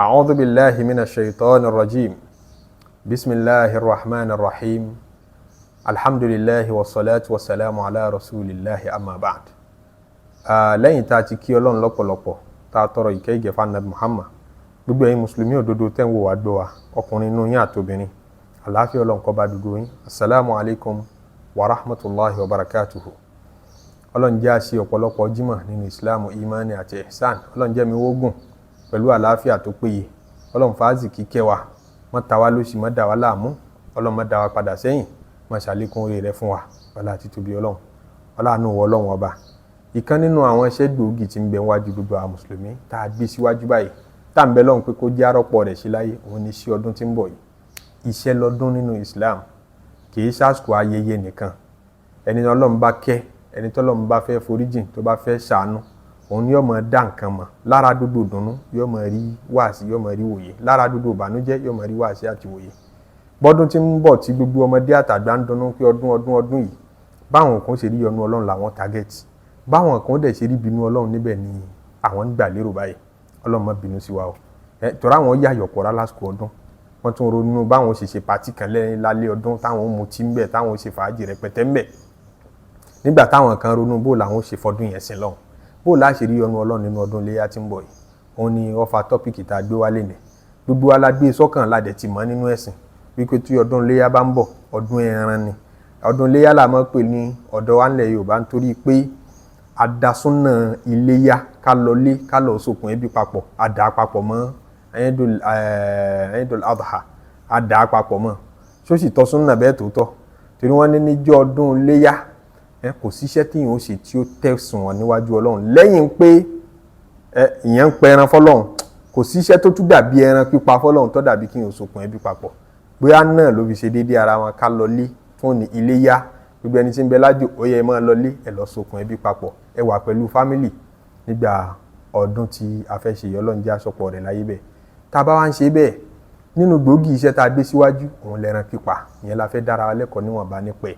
أعوذ بالله من الشيطان الرجيم بسم الله الرحمن الرحيم الحمد لله والصلاة والسلام على رسول الله أما بعد. lẹ́yìn tá a ti kí Ọlọ́run lọ́pọ̀lọpọ̀ tá a tọrọ ìkẹ́ ìgẹ̀ fún Ànábì Muhammad, gbogbo ẹ̀yin mùsùlùmí òdodo tẹ́ ń wò wá gbọ́ wa, ọkùnrin inú yín àtobìnrin, àlàáfíà Ọlọ́run kó bá gbogbo yín. Assalamu alaikum wa rahmatullahi wa barakatuhu. Ọlọ́run jẹ́ a ṣe ọ̀pọ̀lọpọ̀ jímọ̀ nínú Islam, imani àti ihsan. Ọlọ́run jẹ́ mi wógùn pẹ̀lú àlàáfíà tó péye. Ọlọ́run fàázì kíkẹ́ wa, má ta wá lóṣì, má dà wá láàmú. Ọlọ́run má dà wá padà sẹ́yìn, má ṣàlékún oore rẹ̀ fún wa. Ọlá àti tóbi Ọlọ́run, ọlá àánú wọ Ọlọ́run ọba. Ìkan nínú àwọn iṣẹ́ gbòógì tí ń bẹ wájú gbogbo àwọn mùsùlùmí tá a gbé síwájú báyìí, tá ń bẹ Ọlọ́run pé kó jẹ́ àrọ́pọ̀ rẹ̀ sí láyé, òun ni sí ọdún tí ń bọ̀ yìí. Iṣẹ́ lọ́dún nínú Islam kì í ṣàsìkò ayẹyẹ nìkan. Ẹni Ọlọ́run bá kẹ́, ẹni tọ́lọ́run bá fẹ́ foríjìn, tó bá fẹ́ ṣàánú, òun yóò máa dá nǹkan mọ̀. Lára gbogbo ìdùnnú yóò máa rí wáàsí, yóò máa rí wòye. Lára gbogbo ìbànújẹ́ yóò máa rí wáàsí àti wòye. Bọ́dún tí ń bọ̀ tí gbogbo ọmọdé àtàgbà ń dunnú pé ọdún yìí, báwọn kan ṣe rí yọ́nú Ọlọ́run làwọn target, báwọn kan dẹ̀ ṣe rí bínú Ọlọ́run níbẹ̀ ni àwọn ń gbà lérò báyìí. Ọlọ́run má bínú sí wa o. Tọ́ra àwọn yà yọ̀pọ̀ rá lásìkò ọdún, wọ́n tún ronú báwọn ṣe pàtí kan lálẹ́ ọdún, táwọn mutí ń bẹ̀, táwọn ṣe fàájì rẹpẹtẹ ń bẹ̀. Nígbà táwọn kan ronú bó làwọn ṣe fọdún yẹn sin lọ́hùn, bó láṣẹ rí yọ́nú Ọlọ́run nínú ọdún iléyá tí ń bọ̀ yìí. Òun ni ọfà tọ́pìkì tá a gbé wálé ní. Gbogbo alágbé sọ́kàn ládẹ̀ ti mọ̀ nínú ẹ̀sìn wípé tí ọdún iléyá bá ń bọ̀, ọdún ẹran ni. Ọdún iléyá là máa ń pè ní ọ̀dọ̀ wa nílẹ̀ Yorùbá nítorí pé adásúnà iléyá ká lọ lé ká lọ sókun ẹbí papọ̀, àdá papọ̀ mọ́ Eidul Adha, àdá papọ̀ mọ́. Ṣó sì tọ́ súnà bẹ́ẹ̀ tòótọ́? Torí wọ́n ní níjọ́ ọdún iléyá kò síṣẹ́ tí yìí ó ṣe tí ó tẹ̀sùn wọn níwájú Ọlọ́run lẹ́yìn pé ìyẹn ń pẹran fọ́lọ́run. Kò síṣẹ́ tó tún dàbí ẹran pípa fọ́lọ́run tó dàbí kí yìí ó sókun ẹbí papọ̀. Bóyá náà ló fi ṣe déédéé ara wọn ká lọ lé fún ní iléyá. Gbogbo ẹni tí ń bẹ lájò ó yẹ máa lọ lé ẹ lọ sókun ẹbí papọ̀, ẹ wà pẹ̀lú fámìlì nígbà ọdún tí a fẹ́ ṣe. Ọlọ́run jẹ́ àsopọ̀ rẹ̀ láyé bẹ́ẹ̀. Tá a bá wá ń ṣe bẹ́ẹ̀, nínú gbòógì iṣẹ́ tá a gbé síwájú òun lẹ́ran pípa. Ìyẹn la fẹ́ dára wa lẹ́kọ̀ọ́ níwọ̀nba nípẹ̀.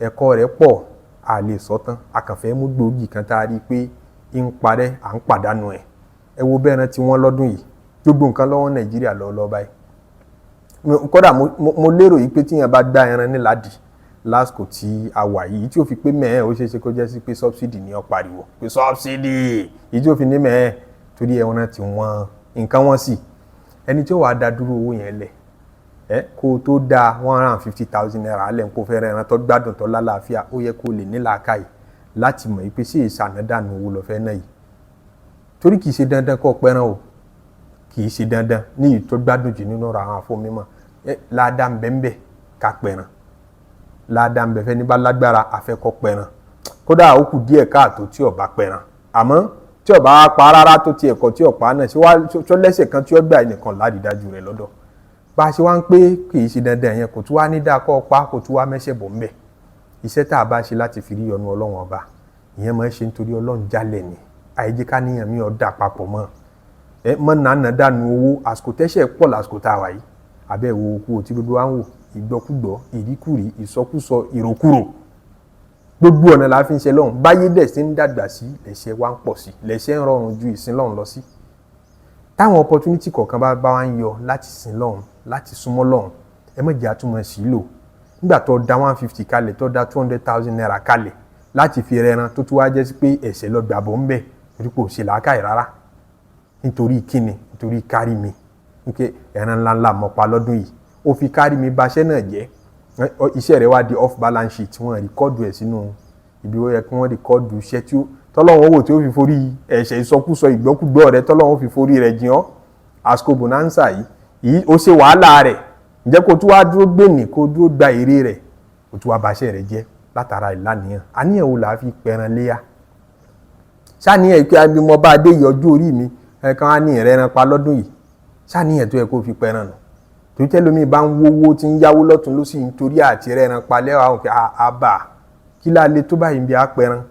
Ẹ̀kọ́ rẹ̀ pọ̀, a lè sọ tán. A kàn fẹ́ mú gbòógì kan tá a rí pé ń parẹ́, à ń pàdánù ẹ̀. Ẹ wo bẹ́ẹ̀rẹ̀ tí wọ́n lọ́dún yìí, gbogbo nǹkan lọ́wọ́ Nàìjíríà lọ́wọ́ báyìí. Kódà mo lérò yìí pé tíyẹn bá dá ẹran nílàdì lásìkò tí a wà yìí, tí ó fi pé mẹ́ẹ̀ ó ṣeéṣe kó jẹ́ sí pé subsidy ni ó pariwo pé subsidy yìí, tí ó fi ní mẹ́ẹ̀ torí ẹran tí wọ́n nǹkan wọ́n sì. Ẹni tí ó wàá dá dúró owó yẹn lẹ̀ kó tó dá 150,000 naira lẹ̀ ń kó fẹ́ ẹran tó gbádùn tó lálàáfíà, ó yẹ kó lè ní làákàyè láti mọ̀ pé sí ìsànádànù owó lọ fẹ́ náà yìí. Torí kìí ṣe dandan kó pẹran o, kìí ṣe dandan ní ìyí tó gbádùn jù nínú ọ̀rọ̀ àwọn afọ́mímọ̀. Ládàá ń bẹ́ẹ̀ ká pẹran, ládàá ń bẹ fẹ́ ní bá lágbára àfẹ́kọ́ pẹran. Kódà ó kù díẹ̀ káàtó tí ó bá pẹran, àmọ́ tí ó bá pa rárá tó ti ẹ̀kọ́ tí ó pa náà ṣé lẹ́sẹ̀ kan tí ó gbà ẹnìkan ládìdájú rẹ̀ lọ́dọ̀. Bá a ṣe wá ń pé kìí ṣe dandan yẹn, kò tún wá ní dáa kọ́ pa, kò tún wá mẹ́sẹ̀ bọ̀ ń bẹ̀. Iṣẹ́ tá a bá ṣe láti fi rí yọ́nú Ọlọ́run ọba, ìyẹn máa ń ṣe nítorí Ọlọ́run jálẹ̀ ni. Àìjẹ́ ká níyàn mí ọ̀dà papọ̀ mọ́ mọ́ nàánà dànù owó. Àsìkò tẹ́ṣẹ̀ pọ̀ lásìkò tá a wà yìí. Àbẹ́ ìwò okú tí gbogbo wa ń wò, ìgbọ́kúgbọ́, ìríkùrí, ìsọkúsọ, ìròkúrò, gbogbo ọ̀nà la fi ń ṣe lọ́hùn. Báyé dẹ̀ sí ń dàgbà sí, lẹ̀ṣẹ̀ wa ń pọ̀ sí, lẹ̀ṣẹ̀ ń rọrùn ju ìsìn lọ́hùn lọ sí. Táwọn opportunity kọ̀ọ̀kan bá wá ń yọ láti sìn lọ́hùn, láti súnmọ́ lọ́hùn, ẹ má jẹ́ àtúmọ̀ sí lò. Nígbà tó dá 150 kalẹ̀, tó dá 200,000 naira kalẹ̀ láti fi rẹran tó tún wá jẹ́ sí pé ẹ̀ṣẹ̀ lọ gbàbọ̀ ń bẹ̀, torí kò ṣe làákàyè rárá. Nítorí kíni? Nítorí kárí mi. Níké ẹran ńláńlá mọ̀ pa lọ́dún yìí, ó fi kárí mi baṣẹ́ náà jẹ́. Iṣẹ́ rẹ̀ wá di off balance sheet, wọ́n rìkọ́dù ẹ̀ sínú ibi ó yẹ kí wọ́n rìkọ́dù iṣẹ́ tí tọ́lọ́wọ́n wò tí ó fi forí ẹ̀ṣẹ̀ ìsọkúsọ ìgbọ́kúgbọ́ rẹ̀ tọ́lọ́wọ́n fi forí rẹ̀ jìn ọ́. Àsìkò bonanza yìí ó ṣe wàhálà rẹ̀, ǹjẹ́ kó tún wá dúró gbèní, kó dúró gba èrè rẹ̀, kó tún wá baṣẹ́ rẹ̀ jẹ́ látara ìlànìyàn. Àníyàn wo làá fi pẹran léyà? Ṣàníyàn ìpé abimọ bá dé ìyọjú orí mi kan á ní ìrẹ́ran pa lọ́dún yìí, ṣàníyàn tó yẹ kó fi pẹran nù. Torí tẹ́lómi bá ń wówó tí ń yáwó lọ́tún ló sì ń torí àti ẹran pa lẹ́wà òkè àbà kí láàlẹ́ tó báyìí ń bí apẹran.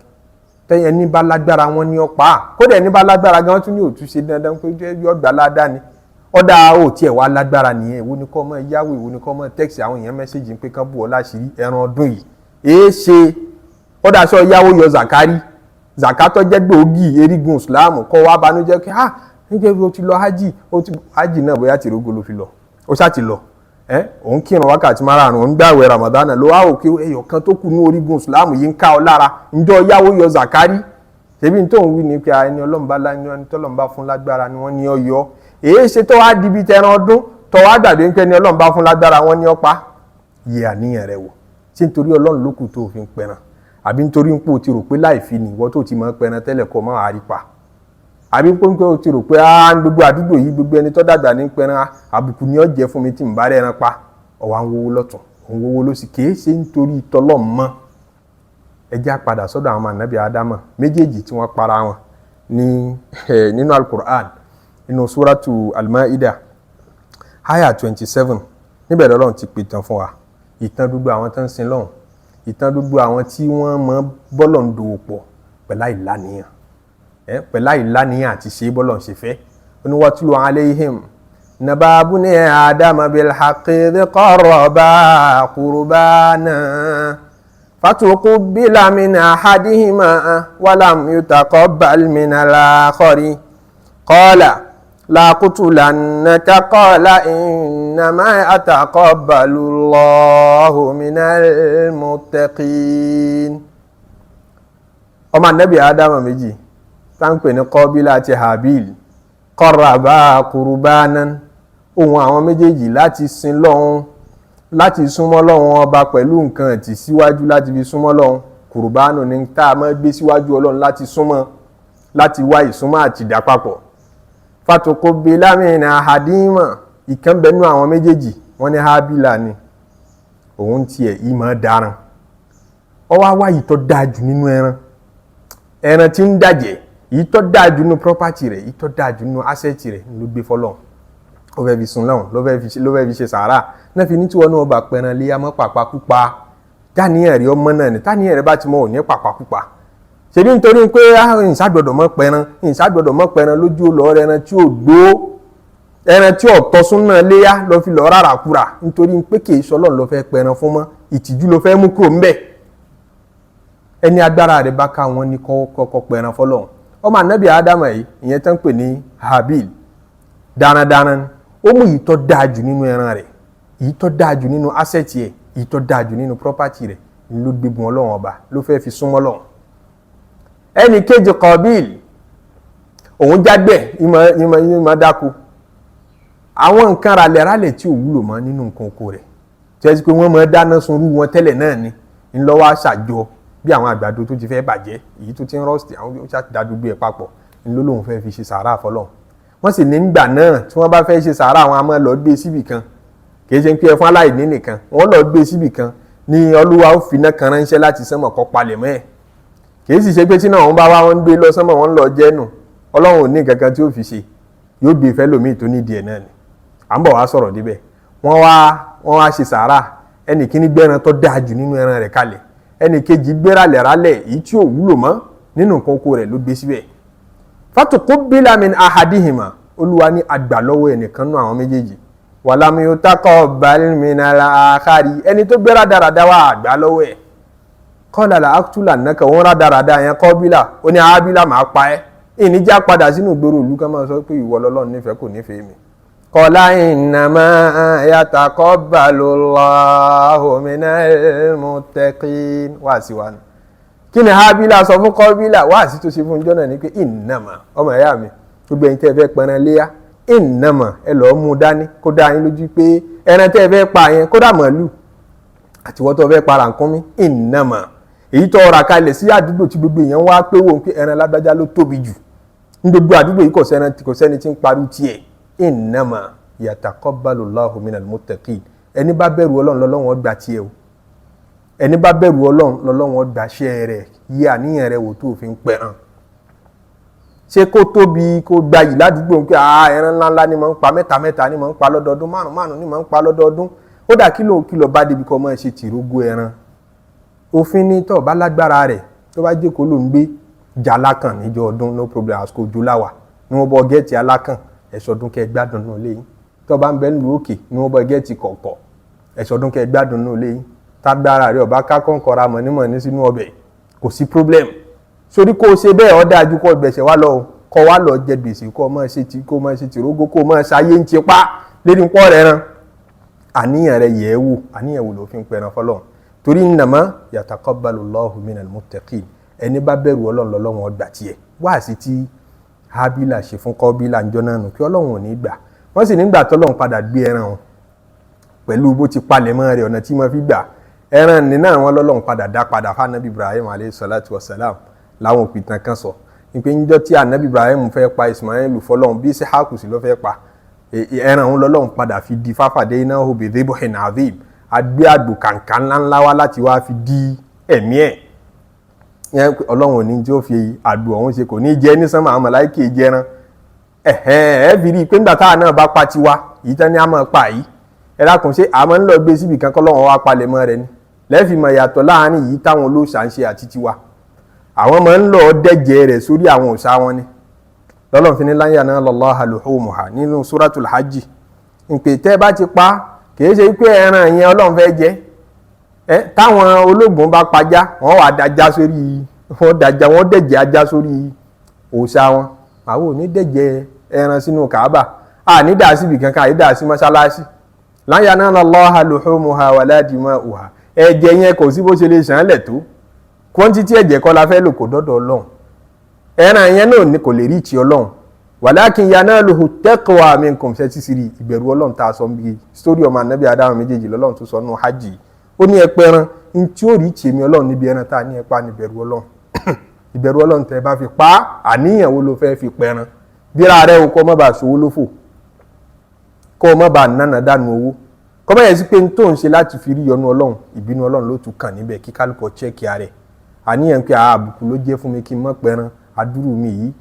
Tẹ́yẹ ní bá lágbára wọn ní ọ̀pá, kódà ní bá lágbára gan tún ní òtún ṣe dandan pé yóò gbà ládàá ni. Ọ̀dà ò tiẹ̀ wá lágbára nìyẹn, ìwọ ni kọ́ mọ́ yáwó, ìwọ ni kọ́ mọ́ tẹ́kìsì àwọn èèyàn mẹ́sẹ̀jì pé kán bù ọ́ láṣìírí ẹran ọdún yìí. Ṣe ọ̀dà sọ yáwó yọ zakari, zakatọ́ jẹ́ gbòógì erigun Islam kọ́ wá banújẹ́ kí nígbà bí o ti lọ hajj náà bóyá ti rógó ló fi lọ ó ṣá ti lọ òun kírun wákàtí márùn-ún òun gbààwẹ̀ Ramadan ló wá òkè ẹyọ kan tó kù ní orígun Islam yìí ń ká ọ lára ǹjọ́ yáwó yọ zakari ṣebí tó ń wí ni pé ẹni Ọlọ́run bá fún lágbára ni wọ́n ní ọ yọ èyí ṣe tó wá dibi tẹran ọdún tó wá gbàgbé ń pẹ́ ni Ọlọ́run bá fún lágbára wọ́n ní ọ pa yẹ àníyàn rẹ wò ṣé nítorí Ọlọ́run ló kù tó fi ń pẹran àbí nítorí pé o ti rò pé láìfi ni ìwọ tó ti máa pẹran tẹ́lẹ̀ kọ́ máa rí pa àbí pé o ti rò pé gbogbo àdúgbò yìí gbogbo ẹni tó dàgbà ní pẹran àbùkù ni ó jẹ́ fún mi tí n bá rẹ̀ ẹran pa ọ̀wá ń wowó lọ́tún òun wowó ló sì kìí ṣe nítorí tọlọ́run mọ́ ẹ jẹ́ á padà sọ́dọ̀ àwọn ànábì Ádámà méjèèjì tí wọ́n para wọn nínú al-Qur'an nínú suratu al-Ma'idah aya 27 níbẹ̀ lọ́lọ́run ti pè tán fún wa ìtàn gbogbo àwọn tó ń sin lọ́hùn ìtàn gbogbo àwọn tí wọ́n mọ bọ́lọ̀ ń dòwò pọ̀ pẹ̀lá ìlànìyàn àti ṣe bọ́lọ̀ ń ṣe fẹ́ oníwàtúlù alayhim naba buni adama bilhaqqi qarraba qurbana fatuqbila min ahadihima walam yutaqabbal min al-akhari qala la qutulannaka qala innama ataqabbalu Allahu minal muttaqin ọmọ ànábì Ádámà méjì táǹpẹ̀ ní Kọ́bílà àti Hábíl qarraba qurbanan ohun àwọn méjèèjì láti sin lọ́hun láti súnmọ́ lọ́hun ọba pẹ̀lú nǹkan tí síwájú láti fi súnmọ́ lọ́hun kùrùbánù ní tá a máa gbé síwájú Ọlọ́run láti súnmọ́ láti wá ìsúnmọ́ àti ìdápapọ̀ fatuqbila min ahadihima ìkan bẹnu àwọn méjèèjì wọ́n ní Hábílà ni òun tiẹ̀ ìmọ̀ daran ó wá wá ìtọ́ dájú nínú ẹran tí ń dàjẹ́ ìtọ́ dájú nínú property rẹ̀ ìtọ́ dájú nínú asset rẹ̀ ló gbé fọ́lọ́run ó fẹ́ fi sun lọ́hùn ló fẹ́ fi ṣe sàárà náà fi ní tí wọ́n náà bá pẹran lé amọ́ pàpàkúpa táníyàn rẹ̀ ọmọ náà ni táníyàn rẹ̀ bá ti mọ̀ ò ní pàpàkúpa ṣèbí nítorí pé ìṣàgbọ̀dọ̀ mọ́ pẹran lójú olọ́ ẹran tí ò gbó ẹran tí ò tọ́sún náà léyà lọ fi lọ rárá kúrà nítorí pé kì í ṣọlọ́run lọ fẹ́ pẹran fún mọ́ ìtìjú ló fẹ́ mú kúrò ńbẹ̀ ẹni agbára rẹ̀ bá ká wọn ní kọ́kọ́ pẹran fọlọ́run ọmọ ànábì Ádámà yìí ìyẹn tán pè ní Hábíl darandaran ó mú ìtọ́ dájú nínú ẹran rẹ̀ ìtọ́ dájú nínú asset ẹ̀ ìtọ́ dájú nínú property rẹ̀ ló gbégun Ọlọ́run ọba ló fẹ́ fi súnmọ́ lọ́hùn ẹni kejì Kọ́bíl òun jágbẹ̀ ìmọ̀ dáko àwọn nǹkan ralẹ̀ tí ò wúlò mọ́ nínú nǹkan oko rẹ̀ tí ẹ sì pé wọ́n mọ̀ dáná sunrú wọn tẹ́lẹ̀ náà ni ńlọ́wọ́ àṣàjọ bí àwọn àgbàdo tó ti fẹ́ bàjẹ́ èyí tó ti ń rọ́ọ̀sì àwọn ó ṣàdádúgbò ẹ̀ papọ̀ ńlọ́ lòun fẹ́ fi ṣe sàárà fọlọ́hun wọ́n sì ní gbà náà tí wọ́n bá fẹ́ ṣe sàárà àwọn a máa lọ gbé síbì kan kì í ṣe pé ẹ fún aláìní nìkan wọ́n lọ gbé síbì kan ní Olúwa ó fi náà kan ránṣẹ́ láti sánmọ̀ kọ́ palẹ̀ mọ́ ẹ̀ kì í sì ṣe pé tí náà wọ́n bá wá wọ́n gbé lọ sánmọ̀ wọ́n lọ jẹ́ nù Ọlọ́run ò ní kankan tí ó fi ṣe yóò gbé fẹ́ lòmíì tó nídìí ẹ̀ náà ni à ń bọ̀ wá sọ̀rọ̀ débẹ̀ wọ́n wá ṣe sàárà ẹnì kíní gbẹ́ran tó dáa jù nínú ẹran rẹ̀ kalẹ̀ ẹnì kejì gbéralẹ̀ rálẹ̀ èyí tí ò wúlò mọ́ nínú nǹkan oko rẹ̀ ló gbé síbẹ̀ fatuqbila min ahadihima Olúwa ní àgbà lọ́wọ́ ẹnìkan nú àwọn méjèèjì walam yutaqabbal minal akhari ẹni tó gbéra dáradára wà àgbà lọ́wọ́ ẹ̀ qala la aqtulannaka wọ́n rá dáradára yẹn Kọ́bílà ó ní Hábílà máa pa ẹ́ ìníjà padà sínú ìgboro ìlú kan máa sọ pé ìwọ lọ́lọ́run nífẹ̀ẹ́ kò nífẹ̀ẹ́ mi qala innama yataqabbalu Allahu minal muttaqin wá sí wa nù kí ni Hábílà sọ fún Kọ́bílà wá sí tó ṣe fún jọ́nà ní pé innama ọmọ ẹ̀yà mi gbogbo ẹ̀yin tẹ́ fẹ́ pẹran léyà innama ẹ lọ́ọ́ mú dání kó dá yín lójú pé ẹran tẹ́ fẹ́ pa yẹn kódà màálù àti wọ́n tó fẹ́ pa ràkúnmí innama èyí tó ra kalẹ̀ sí àdúgbò tí gbogbo èèyàn wá pé wò pé ẹran lágbájá ló tóbi jù ní gbogbo àdúgbò yìí kò sẹ́ni tí ń parí tiẹ̀ innama yataqabbalu Allahu minal muttaqin ẹni bá bẹ̀rù Ọlọ́run lọ́lọ́run ó gbà tiẹ̀ o ẹni bá bẹ̀rù Ọlọ́run lọ́lọ́run ó gbà ṣẹ́ rẹ̀ yí àníyàn rẹ̀ wò tó fi ń pẹran ṣé kó tóbi kó gbayì ládùúgbò pé ẹran ńláńlá ni mò ń pa mẹ́ta ni mò ń pa lọ́dọọdún márùn ni mò ń pa lọ́dọọdún ó dà kílò bá débi kọ́ mọ́ ẹ ṣe tìrógó ẹran òfin ní tó bá lágbára rẹ̀ tó bá jẹ́ kó ló ń gbé jà alákàn níjọ́ ọdún no problem àsìkò ojú láwà ní wọ́n bọ́ gẹ́ẹ̀tì alákàn ẹ̀ṣọ́dún kẹ́ gbádùn náà léyìn tó bá ń bẹ́ nílùú òkè ní wọ́n bọ́ gẹ́ẹ̀tì kọ̀ọ̀kọ̀ ẹ̀ṣọ́dún kẹ́ gbádùn náà léyìn tágbára rẹ̀ ọba kákọ́ńkọ́ra mọ̀ ní sínú ọbẹ̀ kò sí problem sórí kó o ṣe bẹ́ẹ̀ ọ́ dájú kó gbẹ̀ṣẹ̀ wá lọ o kọ́ wá lọ jẹ gbèsè kó máa ṣe tìrógó kó máa ṣayé ń tipa lérí pọ́ rẹ̀ rán àníyàn rẹ̀ yẹ̀ wò àníyàn wò ló fi ń pẹran fọlọ́run torí innama yataqabbalullahu minal muttaqin ẹni bá bẹ̀rù ọlọ́run lọ́lọ́run ọgbà tiẹ̀ wá sí tí Hábílà ṣe fún Kọ́bílà ńjọ́ náà nù kí ọlọ́run ò ní gbà wọ́n sì nígbà tọ́lọ́run padà gbé ẹran wọn pẹ̀lú bó ti palẹ̀mọ́ rẹ̀ ọ̀nà tí wọ́n fi gbà ẹran ní náà wọ́n lọ́lọ́run padà dá padà fún Ànábì Ibrahim alayhi salatu wassalam láwọn òpìtàn kan sọ nípe níjọ́ tí Ànábì Ibrahim fẹ́ pa Ismail fọlọ́run bí Ishaku sì ló fẹ́ pa ẹran òun lọ́lọ́run padà fi di fáfàdé iná òbí débòhìn azim agbé àgbò kàǹkà ńláńlá wá láti wá fi di ẹ̀mí ẹ̀ ọlọ́run ò ní tí ó fi àgbò ọ̀hún ṣe kò ní jẹ́ ní sánmà àwọn màláíkà jẹran fi rí i pé nígbà táwa náà bá pa tiwa yìí tán ní a máa pa yìí ẹ dákun ṣe àmọ́ ń lọ gbé síbi kan kọ́lọ́run wá palẹ̀ mọ́ rẹ ni lẹ́ẹ̀fì mọ̀ yàtọ̀ láàárín yìí táwọn olóòṣà ń ṣe àti tiwa àwọn máa ń lọ dẹ́jẹ́ rẹ̀ sórí àwọn òòṣà wọn ni lọ́lọ́run fi ní lan yanalallaha luhumuha nínú suratul hajj ìpè tẹ́ bá ti pa kìí ṣe pé ẹran yẹn ọlọ́run fẹ́ jẹ táwọn ológun bá pajá wọ́n wà dájá sórí wọ́n dẹ̀jẹ̀ ajá sórí òòṣà wọn àwọn ò ní dẹ̀jẹ̀ ẹran sínú Kaaba ní dà síbi kankan àyè dà sí mọ́ṣáláṣí lan yanalallaha luhumuha wala dima'uha ẹ̀jẹ̀ yẹn kò sí bó ṣe lè ṣàn lẹ̀ tó quantity ẹ̀jẹ̀ kọ́ la fẹ́ lò kó dọ́dọ̀ ọlọ́run ẹran yẹn náà kò lè rí ìtì ọlọ́run walakin yanaluhu taqwa minkum ṣe ti siri ìbẹ̀rù ọlọ́run tá a sọ bí story ọmọ Ànábì Ádámù méjèèjì lọ́lọ́run tó sọ nù hajj ó ní ẹpẹ ẹran ní tí ó rí ìtì èmi ọlọ́run níbi ẹran tá a ní ẹpa ní ìbẹ̀rù ọlọ́run ìbẹ̀rù ọlọ́run tẹ́ bá fi pa àníyàn wo ló fẹ́ fi pẹran bíra rẹ o kọ́ mọ́ bá sowó lófò kọ́ mọ́ bá nánà dànù owó kọ́ mọ́ yẹ sí pé n tó ń ṣe láti fi rí yọ́nú ọlọ́run ìbínú ọlọ́run ló tún kàn níbẹ̀ kí kálukọ̀ chẹ́ẹ̀kì rẹ̀ àníyàn pé àbùkù ló jẹ́ fún mi kí n mọ́ pẹran adúrú mi yìí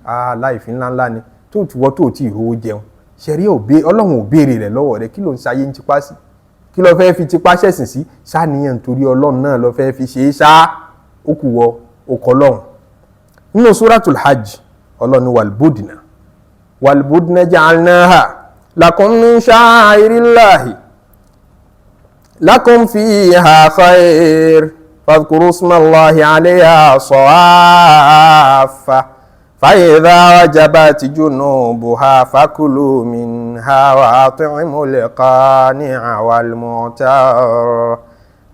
láìfín ńláńlá ni tó tiwọ́ tó tí ìrówó jẹun ṣẹ̀rí ọlọ́run ò béèrè rẹ̀ lọ́wọ́ rẹ̀ kí ló ń ṣayé ń tipá sí kí ló fẹ́ fi tipá ṣẹ̀sìn sí sáníyàn torí ọlọ́run náà ló fẹ́ fi ṣe é ṣá ó kù wọ okọ̀ ọlọ́run nínú suratul hajj ọlọ́run ní walbudna ja'alnaha lakum min sha'airillahi lakum fiha khair fadhkuru ismallahi alayha sawaffa فإذا وجبت جنوبها فكلوا منها وأطعموا القانع والمعتر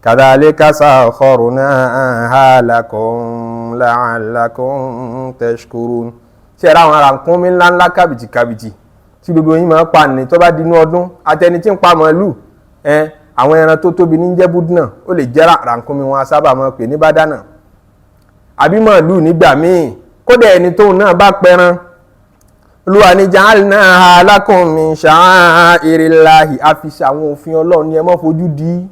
كذلك سخرناها لكم لعلكم تشكرون ṣe ra àwọn àràǹkúnmí ńláńlá kàbìtì tí gbogbo yín máa pa ní tó bá dinú ọdún àtẹni tí ń pa màálù àwọn ẹran tó tóbi ní jẹ́ búdínà ó lè jẹ́ àràǹkúnmí wọn sábà máa pè ní bádánà àbí màálù nígbà míì kódà ẹni tóun náà bá pẹran Olúwa ní ja'alnaha lakum min sha'airillahi àfiṣe àwọn òfin ọlọ́run ni ẹ má fojú di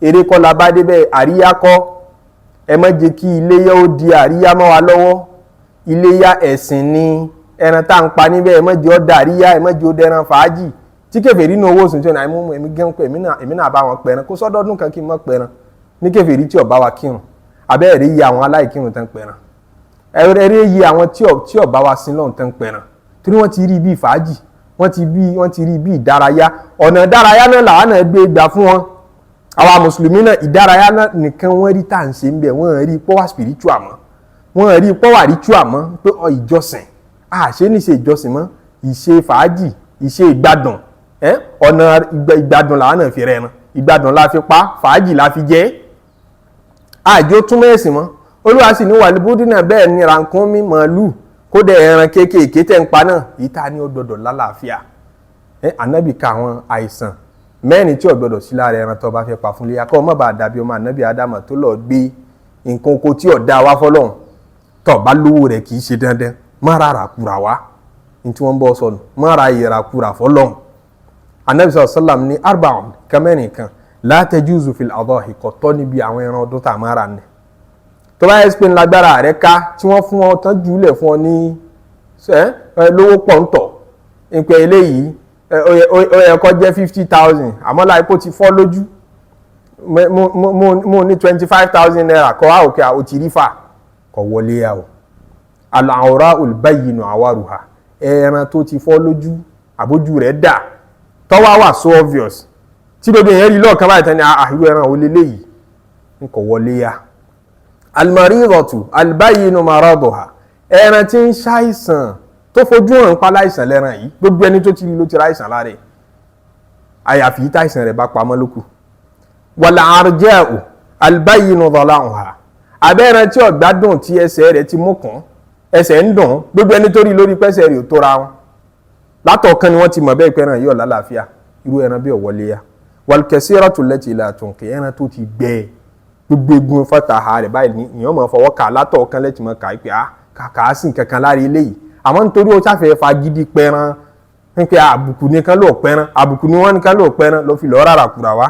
eré kọ́ la bá débẹ̀ àríyá kọ́ ẹ má jẹ́ kí iléyá ó di àríyá mọ́ wa lọ́wọ́ iléyá ẹ̀sìn ni ẹran tá à ń pa níbẹ̀ ẹ má jẹ́ ó da àríyá ẹ má jẹ́ ó dẹran fàájì tí kèfèrí nínú owó sùn tí ó náà mú èmi gẹ́ ń pẹ́ èmi náà bá wọn pẹran kó sọ́dọ́dún kan kí n má pẹran ní kèfèrí tí ó bá wa kírun abẹ́ẹ̀rí yí àwọn aláìkírun tán pẹran ẹrẹ́ yí àwọn tí ó bá wa sin lọ́hùn tán pẹran torí wọ́n ti rí bí fàájì wọ́n ti rí bí ìdárayá ọ̀nà ìdárayá náà làwọn náà gbé gbà fún wọn àwa mùsùlùmí náà ìdárayá náà nìkan wọ́n rí tá à ń ṣe ń bẹ̀ wọ́n rí pọ́wà spiritual mọ́ wọ́n rí pọ́wà ritual mọ́ pé ìjọsìn àṣé ní ṣe ìjọsìn mọ́ ìṣe fàájì ìṣe ìgbádùn ọ̀nà ìgbádùn làwọn náà fi rẹran ìgbádùn la fi pa fàájì la fi jẹ àjò túmọ̀ ẹ̀sìn mọ́ Olúwa sì ní wàlúbúdínà bẹ́ẹ̀ ni rànkúnmí màálù kódà ẹran kéékèèké tẹ́ ń pa náà yìí ta ní ó gbọdọ̀ lálàáfíà ànábì ka àwọn àìsàn mẹ́rin tí ó gbọdọ̀ sí lára ẹran tó bá fẹ́ pa fún léyà kọ́ má bàa dàbí ọmọ ànábì Ádámù tó lọ gbé nǹkan oko tí ó dá wá fọlọ́hún tó bá lówó rẹ̀ kì í ṣe dandan má ra ràkúrà wá ní tí wọ́n bọ́ sọnù má ra ìràkúrà fọlọ́hún ànábì sallam ní arba'un kẹ́mẹ́rin kan la tajuzu fil adahi kò tọ́ níbi àwọn ẹran ọdún tá a máa ra ní tó bá yẹ spain lágbára rẹ̀ ká tí wọ́n fún ọ tán jùlẹ̀ fún ọ ní lówó pọ̀ntọ̀ ìpè eléyìí ó yẹ kó jẹ́ 50,000 àmọ́ láìpò ti fọ́ lójú mo ní 25,000 naira kọ́ àwòkẹ́ àwòtí rífà kọ̀ wọlé yà ó al-awra'ul bayyinu awaruha ẹran tó ti fọ́ lójú àbójú rẹ̀ dà tọ́wọ́ wà so obvious tí gbogbo èèyàn rí lọ́ọ̀kan báyìí tán ni àhìrú ẹran ò lélẹ́yìí ń kọ̀ wọlé yà almaridatu albayinu maraduha ẹran tí ń ṣàìsàn tó fojú hàn pa láìsàn lẹ́ran yìí gbogbo ẹni tó ti rí ló ti ráìsàn lára ẹ̀ àyàfi táìsàn rẹ̀ bá pamọ́ lókù wàlà àrùjẹ́ù albayinu dhala'uha abẹ́ran tí ọ̀gbádùn tí ẹsẹ̀ rẹ̀ ti mú kàn ẹsẹ̀ ń dùn gbogbo ẹni tó rí lórí pẹ́sẹ̀ rẹ̀ ò tóra wọn látọ̀ọ̀kan ni wọ́n ti mọ̀ bẹ́ẹ̀ pẹ́ràn yóò lálàáfíà irú ẹran bí ọ̀wọ́lé ya wal-kasiratu allati la tunqi ẹran tó ti gbẹ gbogbo egun fataha rẹ̀ báyìí ní ìyọ́n mọ̀ fọwọ́ kà látọ̀ọ̀kan lẹ́tì mọ̀ kà pé kàkà sí kankan lára eléyìí àmọ́ nítorí ó sáfẹ́ fagídí pẹ́ran pé àbùkù nìkan ló pẹ́ran àbùkù ni wọ́n nìkan ló pẹ́ran ló fi lọ́ọ́ rárá kúra wá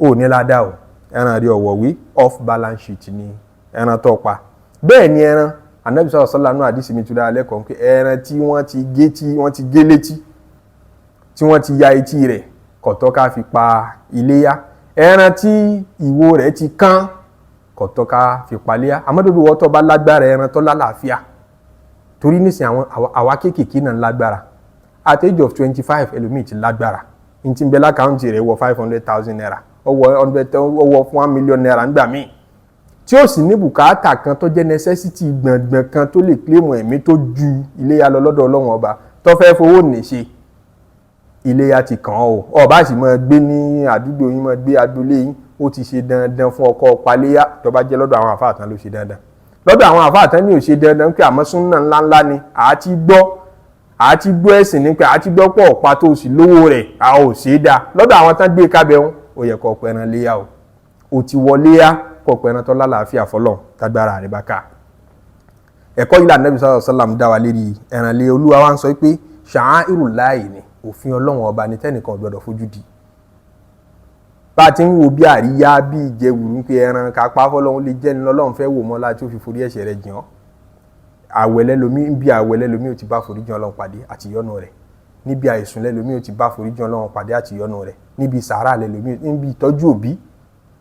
ò ní ládàá o ẹran rí ọ̀wọ̀wé off balance sheet ni ẹran tó pa bẹ́ẹ̀ ni ẹran Ànábì sallallahu alaihi wasallam àdìsí mi túnra lẹ́kọ̀ọ́ pé ẹran tí wọ́n ti gé létí tí wọ́n ti ya etí rẹ̀ kọ̀tọ́ ká fi pa iléyá ẹran tí ìwo rẹ̀ ti kán kọ̀tọ́ ká fi pa iléyá àmọ́dọ́dọ́ wọ́n tó bá lágbára ẹran tó lálàáfíà torí nísìn àwa kéékèèké náà lágbára at age of 25 ẹlòmíì ti lágbára ní ti ń bẹ lákàntì rẹ̀ wọ 500,000 naira ọwọ́ fún 1 million naira ń gbà míì tí ó sì ní bùkátà kan tó jẹ́ necessity gbọ̀ngbọ̀n kan tó lè claim ẹ̀mí tó ju iléyá lọ lọ́dọ̀ Ọlọ́run ọba tó fẹ́ fowó ní ṣe iléyá ti kàn ọ́ ọba sì máa gbé ní àdúgbò yín máa gbé agboolé yín ó ti ṣe dandan fún ọkọ paléyá tó bá jẹ́ lọ́dọ̀ àwọn àfáà tán ló ṣe dandan lọ́dọ̀ àwọn àfáà tán ní ò ṣe dandan pé àmọ́ súnnà ńláńlá ni àti gbọ́ ẹ̀sìn ní pé àti gbọ́ pọ̀ ọ̀pá tó sì lówó rẹ̀ a ò ṣe é dáa lọ́dọ̀ àwọn tán gbé kábẹ́ wọn ó yẹ kó pẹran léyá o ti wọlé yá kó pẹran tó lálàáfíà fọlọ́ tágbára rẹ̀ bá ká ẹ̀kọ́ yìí Ànábì sallallahu alaihi wasallam dá wa lérí ẹran lé Olúwa wa ń sọ pé sha'airullahi ni òfin Ọlọ́run ọba ní tẹ́nìkan gbọdọ̀ fojú di bá ti ń wo bí àríyá bí ìjẹwùrú pé ẹran kápá fọlọ́run lè jẹ́ ní Ọlọ́run fẹ́ wò mọ́ láti ó fi forí ẹ̀ṣẹ̀ rẹ̀ jìn ọ́ àwẹ̀lẹ́ lomi ò ti bá forí jìn Ọlọ́run pàdé àti yọ́nú rẹ̀ níbi àìsùn lẹ́lòmí ò ti bá forí jìn Ọlọ́run pàdé àti yọ́nú rẹ̀ níbi sàárà lẹ́lòmí níbi ìtọ́jú òbí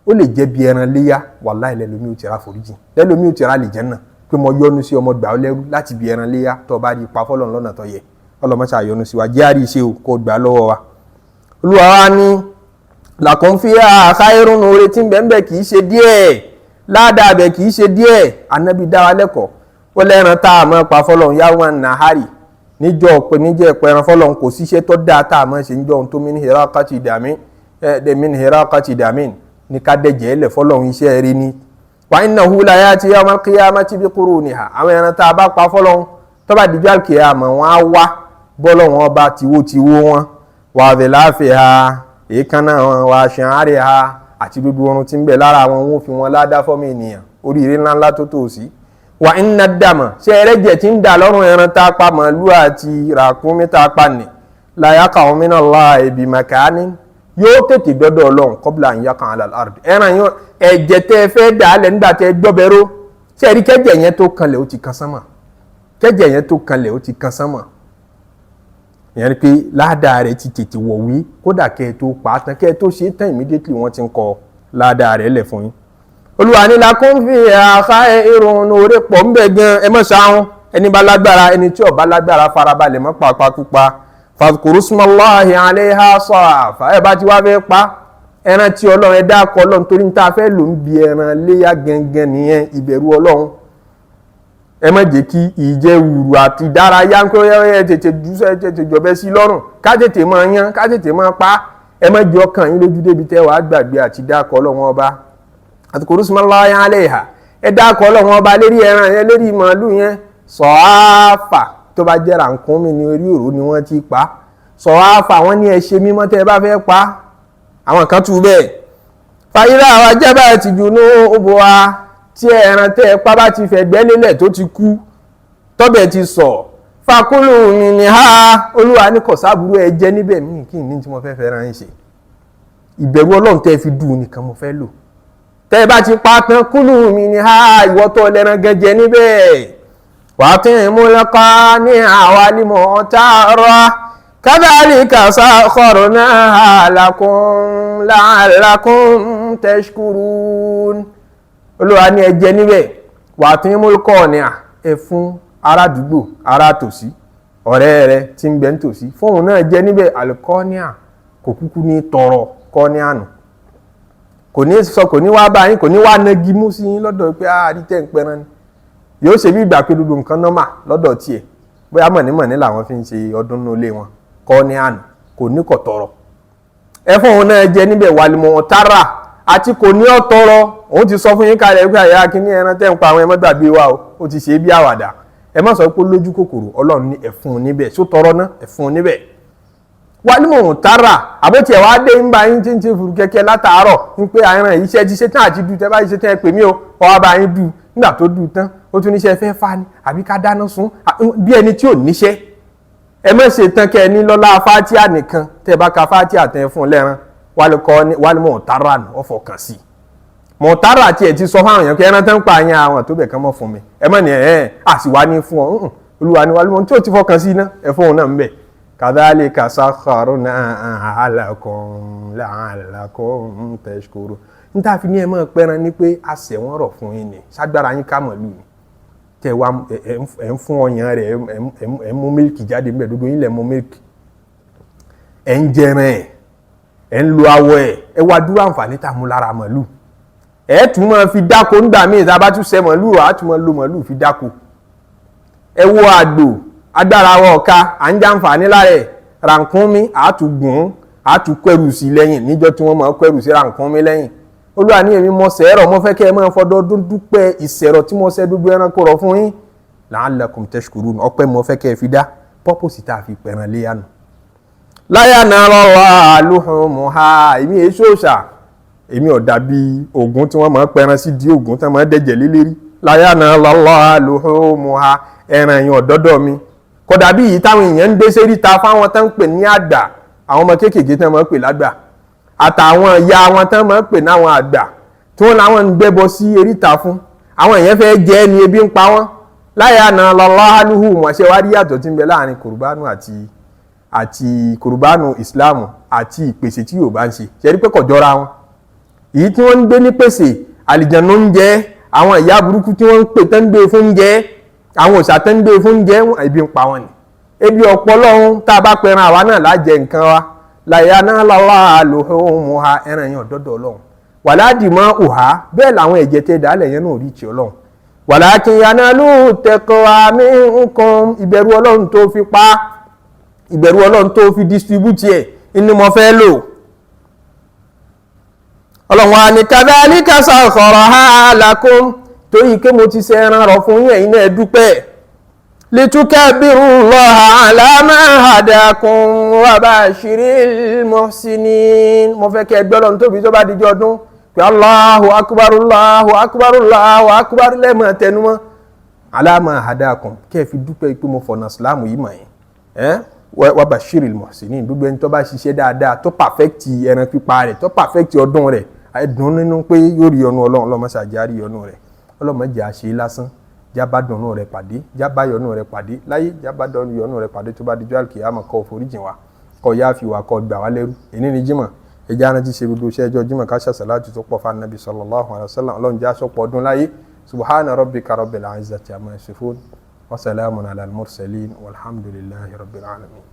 ó lè jẹ́ bí ẹran léyá wàláhì lẹ́lòmí ò ti ra forí jìn lẹ́lòmí ò ti ra lè jẹ́ náà pé mo yọ́nú sí ọmọ gbà ó lẹ́rú láti bí ẹran léyá tó bá rí ipa fọlọ́run lọ́nà tó yẹ ọlọ́mọṣà yọ́nú sí wa jẹ́ àrí iṣẹ́ o kó gbà lọ́wọ́ wa Olúwa wa ní lakum fiha khairun oore tí ń bẹ́ẹ̀ kì í ṣe díẹ̀ ládàá bẹ̀ kì í ṣe díẹ̀ Ànábì dá wa lẹ́kọ̀ọ́ ó lẹ́ran tá a mọ́ pa fọlọ́run yawman nahari níjọ́ ẹ̀pẹ̀ran fọlọ́run kò síṣẹ́ tó dáa tá a mọ́ ṣe níjọ́ ohun tó min hiraqati damin ní ká dẹ̀jẹ̀ ẹlẹ̀ fọlọ́run iṣẹ́ rí ni wa innahu la yati yawmal qiyamati bi quruniha àwọn ẹran tá a bá pa fọlọ́run tó bá dijọ́ àkíyàmọ̀ wọn á wá bọ́lọ́run ọba tiwótiwó wọn wà dhilafiha èékánná wọn wà shi'ariha àti gbogbo orun tí ń bẹ lára wọn wọn fi wọn ládá fọ́mọ ènìyàn oríire ńláńlá tó tó sí wà inna dama ṣe ẹrẹ́jẹ̀ tí ń dà lọ́rùn ẹran tá a pa màálù àti ràkúnmí tá a pa nì la yaqa'u minallahi bi makanin yóò tètè dọ́dọ̀ Ọlọ́run qabla an yaqa'a ala al-ard ẹran yóò ẹ̀jẹ̀ tẹ́ fẹ́ dà á lẹ̀ nígbà tẹ́ gbọ́bẹ̀rọ ṣe ẹ̀rí kẹ́jẹ̀ yẹn tó kanlẹ̀ ó ti kan sánmà kẹ́jẹ̀ yẹn tó kanlẹ̀ ó ti kan sánmà ìyẹn ni pé ládàá rẹ̀ ti tètè wọ̀wé kódà kẹ́ ẹ tó pa á tán kẹ́ ẹ tó ṣe é tán immediately wọ́n ti ń kọ ládàá rẹ̀ lẹ̀ fún yín Olúwa ní lakum fiha khairun oore pọ̀ ń bẹ gan ẹ mọ̀ sáwọn ẹni bá lágbára ẹni tí ò bá lágbára farabalẹ̀ mọ́ pàápàá fadhkuru ismallahi alayha safa ẹ bá ti wá fẹ́ pa ẹran tí Ọlọ́run ẹ dákọ̀ Ọlọ́run torí ní ta fẹ́ lò ń bi ẹran léyà gangan nìyẹn ìbẹ̀rù Ọlọ́run ẹ má jẹ́ kí ìjẹ wùrù àti ìdárayá ń pé ẹ tètè jùsẹ̀ tètè jọ̀bẹ sí lọ́rùn ká tètè máa yán ká tètè máa pa ẹ má jẹ́ ọkàn yín lójú débi tẹ́ wàá gbàgbé àti dákọ̀ Ọlọ́run ọba adhkuru ismallahi alayha ẹ dákọ̀ Ọlọ́run ọba lérí ẹran yẹn lérí màálù yẹn sọ̀áfà tó bá jẹ́ ràkúnmí ní orí òró ni wọ́n ti pa sọ̀áfà wọ́n ní ẹ ṣe mímọ́ tẹ́ ẹ bá fẹ́ pa àwọn kan tú bẹ́ẹ̀ fàyílà àwọn ajábà ti jùnú òbò wa tí ẹran tẹ́ ẹ pa bá ti fẹ̀gbẹ́ lélẹ̀ tó ti kú tọ́bẹ̀ ti sọ fakulu mi ni ha Olúwa ní kọ̀sáàbùrú ẹ jẹ́ níbẹ̀ mí kí ní tí mo fẹ́ fẹ́ ran ṣe ìbẹ̀rù Ọlọ́run tẹ́ fi dùn nìkan mo fẹ́ lò tẹ́ ẹ bá ti pa tán kúlù mi ni ha ìwọ́tọ̀ lẹ́ran gẹ́jẹ níbẹ̀ wà tí ń mú lọ́kọ́ ní àwálímọ̀ tààrà kadhalika sakharnaha lakum la'allakum tashkurun Olúwa ní ẹ jẹ níbẹ̀ wà tí ń mú lọ́kọ́ ní ẹ fún ará àdúgbò ará tòsí ọ̀rẹ́ rẹ tí ń bẹ ń tòsí fóun náà jẹ níbẹ̀ alkọ́níà kò kúkú ní tọrọ kọ́níànù kò ní sọ kò ní wá bá yín kò ní wá nagi mú sí yín lọ́dọ̀ pé àríjẹ́ ń pẹran ni yóò ṣe bí ìgbà pé gbogbo nǹkan nọ́mà lọ́dọ̀ tiẹ̀ bóyá mọ̀nímọ̀ní làwọn fi ń ṣe ọdún nínú ilé wọn kọ́ ní àná kò ní kọ̀ tọrọ ẹ fún òun náà jẹ níbẹ̀ wàlímọ̀ tààrà àti kò ní ọ̀ tọrọ òun ti sọ fún yín kalẹ̀ wípé àyà kínní ẹran tẹ́ ń pa àwọn ẹmọ́ gbàgbé wa o ó ti ṣe é bí àwàdà ẹ má sọ pé lójú kòkòrò ọlọ́run ní ẹ fún un níbẹ̀ só tọrọ náà ẹ fún un níbẹ̀ wàlímọ̀ tààrà àbótí ẹ̀ wá dé ń bá yín tí ń ṣe furu kẹ́kẹ́ látàárọ̀ ń pé àìràn iṣẹ́ ti ṣe tán àti du tẹ́ bá ṣe tán ẹ pè mí o ọwọ́ bá yín du nígbà tó du tán ó tún níṣẹ́ fẹ́ fa ni àbí ká dáná sun bí ẹni tí ò níṣẹ́ ẹ má ṣe tán kẹ́ ẹ ní lọ́lá fátíà nìkan tẹ́ bá ka fátíà tẹ́ fún lẹ́ran wàlímọ̀ tààrà ọ̀fọ̀ kàn sí mọ̀tàrà tí ẹ ti sọ fáwọn èèyàn kí ẹran tán pa àyàn àwọn tó bẹ̀ kán mọ́ fún mi ẹ mọ̀ ní àṣìwá ní fún ọ olúwa ni wàlúmọ̀ tí ó ti fọkàn sí iná ẹ fún òun náà ń bẹ̀ kadhalika sakharnaha lakum la'allakum tashkurun ní tá a fi ní ẹ mọ̀ pẹ́ran ní pé àṣẹ wọn rọ̀ fún yín ni ṣágbára yín ká mọ̀lú ni tẹ wá ẹ ń fún ọyàn rẹ ẹ ń mú mílìkì jáde ńbẹ̀ gbogbo yín lẹ̀ mú mílìkì ẹ ń jẹran ẹ ń lo awọ ẹ wá dúró àǹfààní tá a mú lára mọ̀lú ẹ tún máa fi dáko nígbà míì tá a bá tún ṣe mọ̀lú rọ̀ á tún máa lo mọ̀lú fi dáko ẹ wo àgbò agbára wa ọ̀ka à ń jàǹfààní lára ẹ̀ rànkúnmí àtúgùn àtúkẹ́rù sí lẹ́yìn níjọ́ tí wọ́n máa kẹ́rù sí rànkúnmí lẹ́yìn olúwa ní èmi mọ̀ sẹ́rọ̀ mo fẹ́ kẹ́ ẹ máa fọdọọdún dúpẹ́ ìṣẹ̀rọ̀ tí mo ṣẹ́ gbogbo ẹranko rọ̀ fún yín la'allakum tashkurun ọpẹ́ mo fẹ́ kẹ́ ẹ fi dá pọ́pọ́sì tá a fi pẹ̀ràn lé yánu. láyà náà lọ́wọ́ luhumuha èmi èso òòṣà èmi ò dàbí Ògún tí wọ́n máa pẹran sí di Ògún tí wọ́n máa dẹ̀jẹ̀ lélẹ́rí láyà náà lọ́wọ́ luhumuha ẹran yẹn ọ̀dọ́dọ̀ mi kò dàbí yìí táwọn èèyàn ń dé sérí ta fáwọn tán ń pè ní àgbà àwọn ọmọ kéékèèké tán máa ń pè lágbà àtàwọn ìyá wọn tán máa ń pè náwọn àgbà tí wọ́n láwọn ń gbẹ́bọ sí eríta fún àwọn èèyàn fẹ́ jẹ ẹni ebi ń pa wọ́n láyà náà lọ́lọ́ luhumuha ṣe wá rí yàtọ̀ tí ń bẹ láàrin kùrùbánù àti kùrùbánù ìsìláàmù àti ìpèsè tí Yorùbá ń ṣe ṣe rí pé kò jọra wọn èyí tí wọ́n ń gbé ní pèsè àlìjànnú ń jẹ àwọn ìyá burúkú tí wọ́n ń pè tán ń gbé fún jẹ àwọn òòṣà tán ń gbé fún jẹ ebi ń pa wọn ni ebi ọ̀pọ̀lọ́hún tá a bá pẹran àwa náà lájẹ nǹkan wa láyà náà lọ́wọ́ luhumuha ẹran yẹn ọ̀dọ́dọ̀ Ọlọ́run wàládìmọ́ òhà bẹ́ẹ̀ làwọn ẹ̀jẹ̀ tẹ dálẹ̀ yẹn náà rí ti Ọlọ́run walakin yanalu taqwa minkum ìbẹ̀rù Ọlọ́run tó fi pa ìbẹ̀rù Ọlọ́run tó fi distribute ẹ̀ ní mo fẹ́ lò Ọlọ́run wa ni kadhalika sakharaha lakum torí pé mo ti ṣe ẹran rọ̀ fún yín ẹ̀yin náà dúpẹ́ litukabbirullaha ala ma hadakum wa bashiril muhsinin mo fẹ́ kẹ́ ẹgbẹ́ Ọlọ́run tóbi tó bá dijọ́ ọdún pé Allahu akbar Allahu akbar Allahu akbar lẹ́mọ̀ tẹnumọ́ ala ma hadakum kẹ́ ẹ fi dúpẹ́ pé mo fọ̀nà Islam yìí mọ̀ yín wa bashiril muhsinin gbogbo ẹni tó bá ṣiṣẹ́ dáadáa tó pàfẹ́kìtì ẹran pípa rẹ̀ tó pàfẹ́kìtì ọdún rẹ̀ ẹ̀dùn nínú pé yóò rí ọ̀nù Ọlọ́run ọlọ́mọṣàjárí ọ̀nù rẹ̀ ọlọ́mọdé àṣẹ lásán jábá dọ̀nù rẹ̀ pàdé jábá yọ̀nù rẹ̀ pàdé láyé jábá yọ̀nù rẹ̀ pàdé tó bá dijọ́ àlùkìyámà kó foríjìn wa kó yááfì wa kó gbà wá lẹ́rú èní ni jímọ̀ ẹjẹ́ arántí ṣe gbogbo iṣẹ́ ẹjọ́ jímọ̀ ká ṣàṣàlátù tó pọ̀ fún Nabi sallallahu alaihi wasallam ọlọ́run já sọ́pọ̀ ọdún láyé subhana rabbika rabbil izzati amma yasifun wa salamun ala al-mursalin walhamdulillahi rabbil alamin.